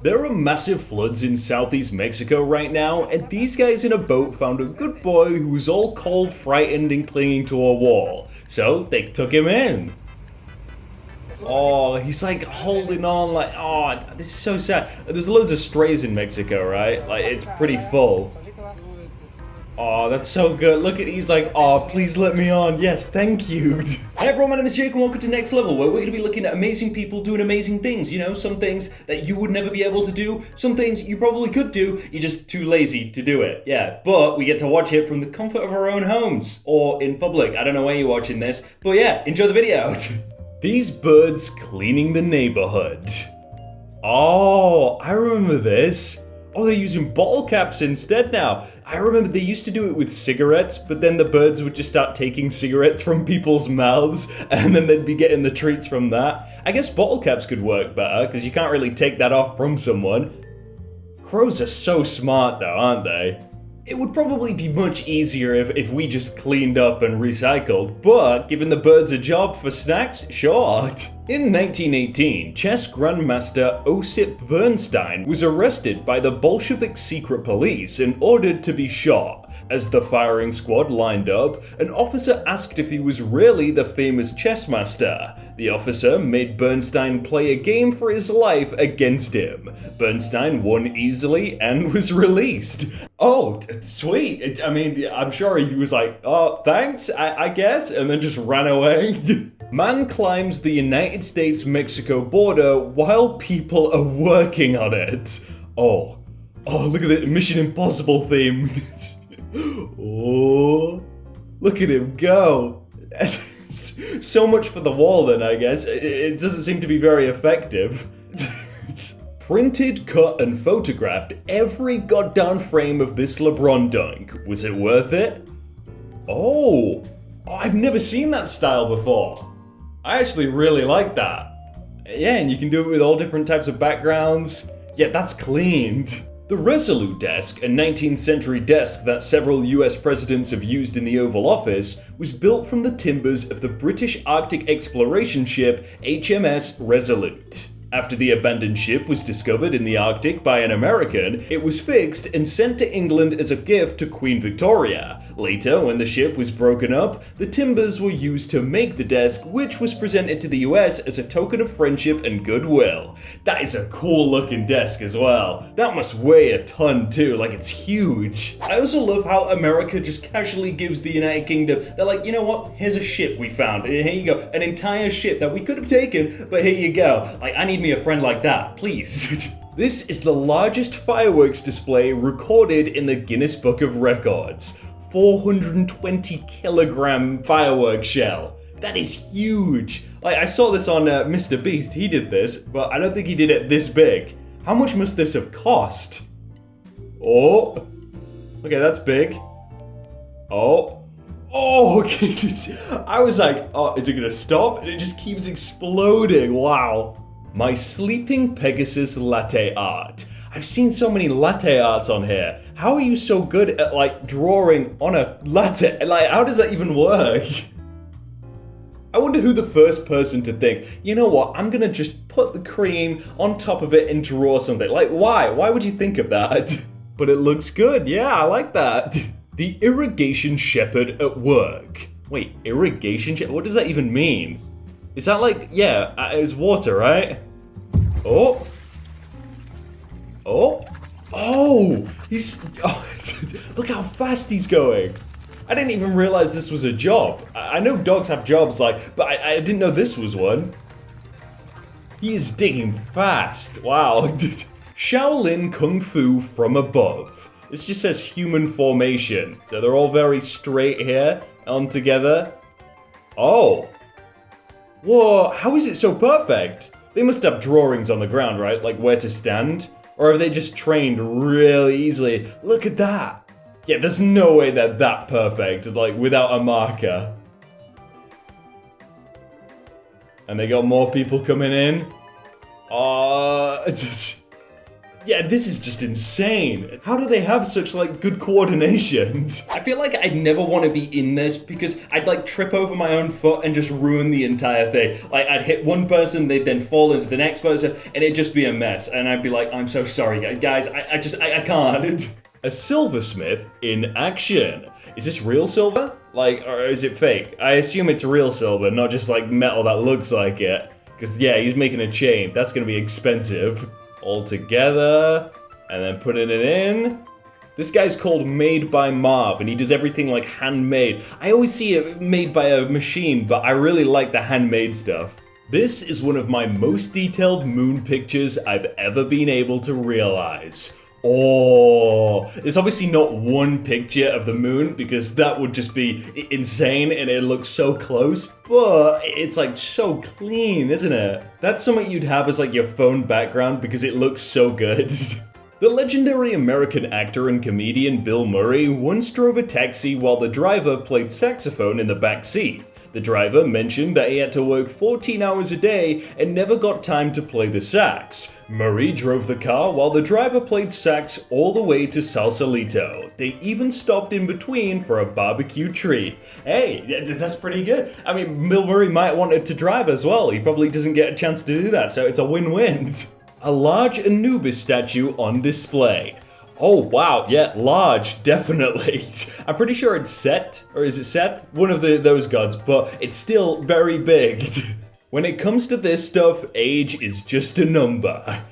There are massive floods in southeast Mexico right now, and these guys in a boat found a good boy who was all cold, frightened, and clinging to a wall. So they took him in. Oh, he's like holding on like, oh, this is so sad. There's loads of strays in Mexico, right? Like, it's pretty full. Oh, that's so good. Look at, he's like, oh, please let me on. Yes, thank you. Hey everyone, my name is Jake and welcome to Next Level, where we're going to be looking at amazing people doing amazing things. You know, some things that you would never be able to do, some things you probably could do, you're just too lazy to do it. Yeah, but we get to watch it from the comfort of our own homes, or in public. I don't know where you're watching this, but yeah, enjoy the video. These birds cleaning the neighborhood. Oh, I remember this. Oh, they're using bottle caps instead now. I remember they used to do it with cigarettes, but then the birds would just start taking cigarettes from people's mouths, and then they'd be getting the treats from that. I guess bottle caps could work better, because you can't really take that off from someone. Crows are so smart though, aren't they? It would probably be much easier if we just cleaned up and recycled, but giving the birds a job for snacks, sure. In 1918, chess grandmaster Osip Bernstein was arrested by the Bolshevik secret police and ordered to be shot. As the firing squad lined up, an officer asked if he was really the famous chess master. The officer made Bernstein play a game for his life against him. Bernstein won easily and was released. Oh, sweet. I mean, I'm sure he was like, oh, thanks, I guess, and then just ran away. Man climbs the United States-Mexico border while people are working on it. Oh, look at the Mission Impossible theme. Oh, look at him go. So much for the wall then, I guess. It doesn't seem to be very effective. Printed, cut, and photographed every goddamn frame of this LeBron dunk. Was it worth it? Oh, I've never seen that style before. I actually really like that. Yeah, and you can do it with all different types of backgrounds. Yeah, that's cleaned. The Resolute desk, a 19th century desk that several US presidents have used in the Oval Office, was built from the timbers of the British Arctic exploration ship HMS Resolute. After the abandoned ship was discovered in the Arctic by an American, it was fixed and sent to England as a gift to Queen Victoria. Later, when the ship was broken up, the timbers were used to make the desk, which was presented to the US as a token of friendship and goodwill. That is a cool looking desk as well. That must weigh a ton too, like it's huge. I also love how America just casually gives the United Kingdom, they're like, you know what, here's a ship we found, and here you go, an entire ship that we could have taken, but here you go. Like, I need me a friend like that, please. This is the largest fireworks display recorded in the Guinness Book of Records. 420 kilogram fireworks shell. That is huge. Like, I saw this on Mr. Beast, he did this, but I don't think he did it this big. How much must this have cost? Oh, okay, that's big. Oh, okay. I was like, oh, is it gonna stop? And it just keeps exploding, wow. My sleeping Pegasus latte art. I've seen so many latte arts on here. How are you so good at like drawing on a latte? Like, how does that even work? I wonder who the first person to think, you know what, I'm gonna just put the cream on top of it and draw something. Like, why? Why would you think of that? But it looks good, yeah, I like that. The irrigation Shepard at work. Wait, irrigation Shepard? What does that even mean? Is that like, yeah, it's water, right? Oh, look how fast he's going. I didn't even realize this was a job. I know dogs have jobs like, but I didn't know this was one. He is digging fast, wow. Shaolin Kung Fu from above. This just says human formation. So they're all very straight here, on together. Oh. Whoa, how is it so perfect? They must have drawings on the ground, right? Like where to stand? Or have they just trained really easily? Look at that. Yeah, there's no way they're that perfect, like without a marker. And they got more people coming in. Yeah, this is just insane. How do they have such like good coordination? I feel like I'd never want to be in this because I'd like trip over my own foot and just ruin the entire thing. Like I'd hit one person, they'd then fall into the next person, and it'd just be a mess. And I'd be like, I'm so sorry, guys. I can't. A silversmith in action. Is this real silver? Like, or is it fake? I assume it's real silver, not just like metal that looks like it. Because yeah, he's making a chain. That's gonna be expensive. All together, and then putting it in. This guy's called Made by Marv, and he does everything like handmade. I always see it made by a machine, but I really like the handmade stuff. This is one of my most detailed moon pictures I've ever been able to realize. Oh, there's obviously not one picture of the moon because that would just be insane and it looks so close, but it's like so clean, isn't it? That's something you'd have as like your phone background because it looks so good. The legendary American actor and comedian Bill Murray once drove a taxi while the driver played saxophone in the back seat. The driver mentioned that he had to work 14 hours a day and never got time to play the sax. Murray drove the car while the driver played sax all the way to Sausalito. They even stopped in between for a barbecue treat. Hey, that's pretty good. I mean, Bill Murray might want it to drive as well. He probably doesn't get a chance to do that, so it's a win-win. A large Anubis statue on display. Oh wow, yeah, large, definitely. I'm pretty sure it's Set, or is it Seth? One of those gods, but it's still very big. When it comes to this stuff, age is just a number.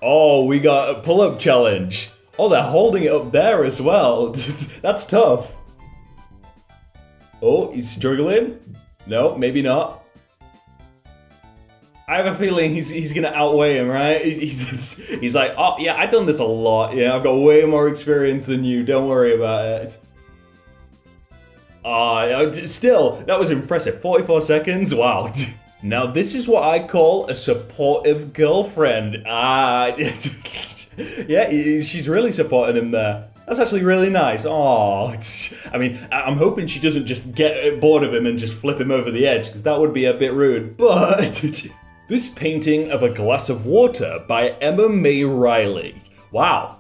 Oh, we got a pull-up challenge. Oh, they're holding it up there as well. That's tough. Oh, he's struggling? No, maybe not. I have a feeling he's gonna outweigh him, right? He's like, oh yeah, I've done this a lot. Yeah, I've got way more experience than you. Don't worry about it. Still, that was impressive. 44 seconds. Wow. Now this is what I call a supportive girlfriend. Yeah, she's really supporting him there. That's actually really nice. Oh, I mean, I'm hoping she doesn't just get bored of him and just flip him over the edge, because that would be a bit rude. But this painting of a glass of water by Emma May Riley. Wow.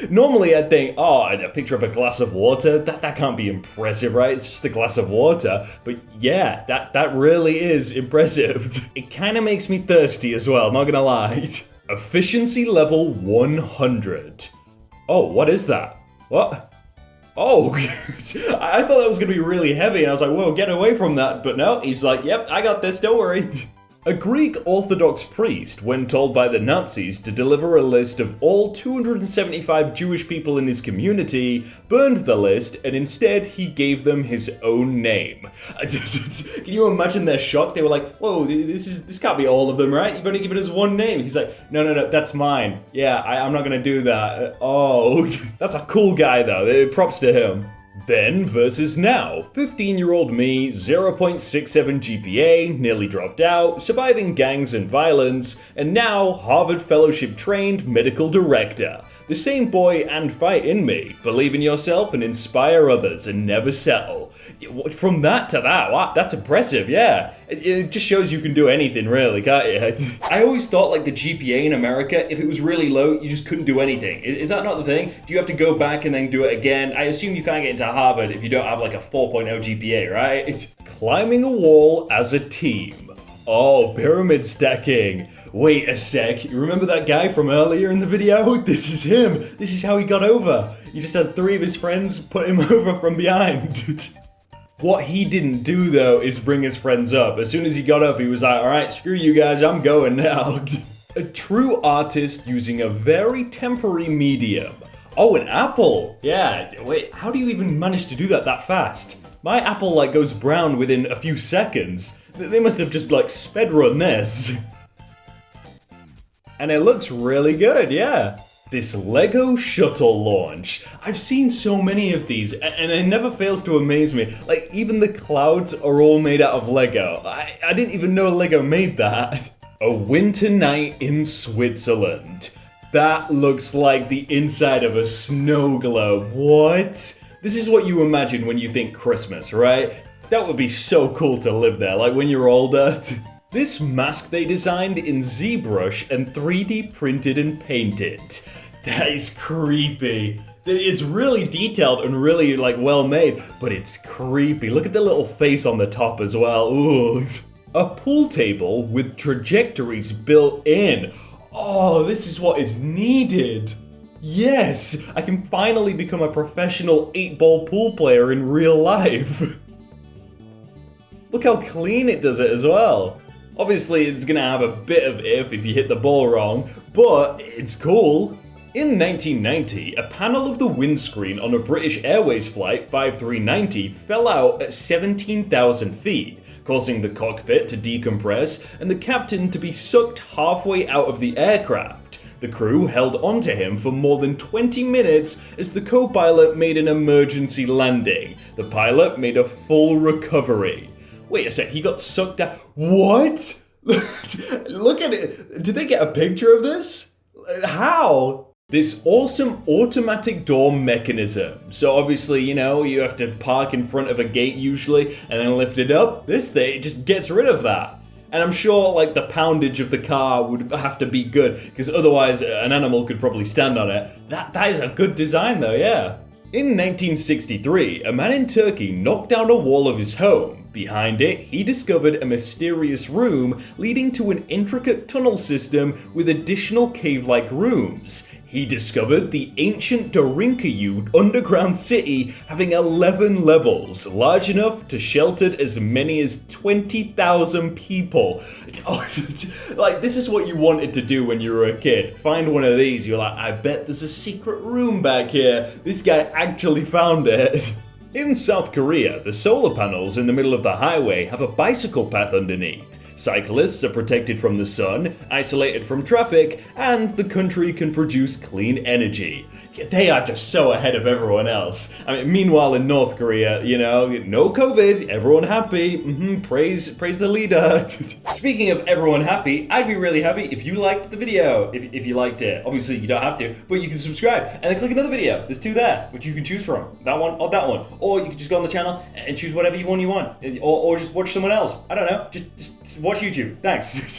Normally I'd think, oh, a picture of a glass of water, that can't be impressive, right? It's just a glass of water. But yeah, that really is impressive. It kind of makes me thirsty as well, not gonna lie. Efficiency level 100. Oh, what is that? What? Oh, I thought that was gonna be really heavy and I was like, whoa, get away from that. But no, he's like, yep, I got this, don't worry. A Greek Orthodox priest, when told by the Nazis to deliver a list of all 275 Jewish people in his community, burned the list and instead he gave them his own name. Can you imagine their shock? They were like, whoa, this can't be all of them, right? You've only given us one name. He's like, no, that's mine. Yeah, I'm not gonna do that. Oh, that's a cool guy though. Props to him. Then versus now, 15-year-old me, 0.67 GPA, nearly dropped out, surviving gangs and violence, and now Harvard Fellowship trained medical director. The same boy and fight in me. Believe in yourself and inspire others and never settle. From that to that, wow, that's impressive, yeah. It just shows you can do anything really, can't you? I always thought like the GPA in America, if it was really low, you just couldn't do anything. Is that not the thing? Do you have to go back and then do it again? I assume you can't get into Harvard if you don't have like a 4.0 GPA, right? Climbing a wall as a team. Oh, pyramid stacking. Wait a sec, you remember that guy from earlier in the video? This is him. This is how he got over. He just had 3 of his friends put him over from behind. What he didn't do though is bring his friends up. As soon as he got up, he was like, all right, screw you guys, I'm going now. A true artist using a very temporary medium. Oh, an apple. Yeah, wait, how do you even manage to do that fast? My apple like goes brown within a few seconds. They must have just like sped run this. And it looks really good, yeah. This Lego shuttle launch. I've seen so many of these and it never fails to amaze me. Like even the clouds are all made out of Lego. I didn't even know Lego made that. A winter night in Switzerland. That looks like the inside of a snow globe. What? This is what you imagine when you think Christmas, right? That would be so cool to live there, like when you're older. This mask they designed in ZBrush and 3D printed and painted. That is creepy. It's really detailed and really well made, but it's creepy. Look at the little face on the top as well. Ooh. A pool table with trajectories built in. Oh, this is what is needed. Yes, I can finally become a professional 8-ball pool player in real life. Look how clean it does it as well. Obviously, it's gonna have a bit of if you hit the ball wrong, but it's cool. In 1990, a panel of the windscreen on a British Airways flight 5390 fell out at 17,000 feet, causing the cockpit to decompress and the captain to be sucked halfway out of the aircraft. The crew held onto him for more than 20 minutes as the co-pilot made an emergency landing. The pilot made a full recovery. Wait a sec, he got sucked out. What? Look at it. Did they get a picture of this? How? This awesome automatic door mechanism. So obviously, you have to park in front of a gate usually and then lift it up. This thing just gets rid of that. And I'm sure the poundage of the car would have to be good because otherwise an animal could probably stand on it. That is a good design though, yeah. In 1963, a man in Turkey knocked down a wall of his home. Behind it, he discovered a mysterious room leading to an intricate tunnel system with additional cave-like rooms. He discovered the ancient Dorinkayud underground city having 11 levels, large enough to shelter as many as 20,000 people. This is what you wanted to do when you were a kid. Find one of these, you're like, I bet there's a secret room back here. This guy actually found it. In South Korea, the solar panels in the middle of the highway have a bicycle path underneath. Cyclists are protected from the sun, isolated from traffic, and the country can produce clean energy. They are just so ahead of everyone else. Meanwhile in North Korea, no COVID, everyone happy, praise the leader. Speaking of everyone happy, I'd be really happy if you liked the video, if you liked it. Obviously you don't have to, but you can subscribe and then click another video. There's 2 there, which you can choose from, that one or that one. Or you can just go on the channel and choose whatever one you want, or just watch someone else. I don't know, just watch YouTube. Thanks.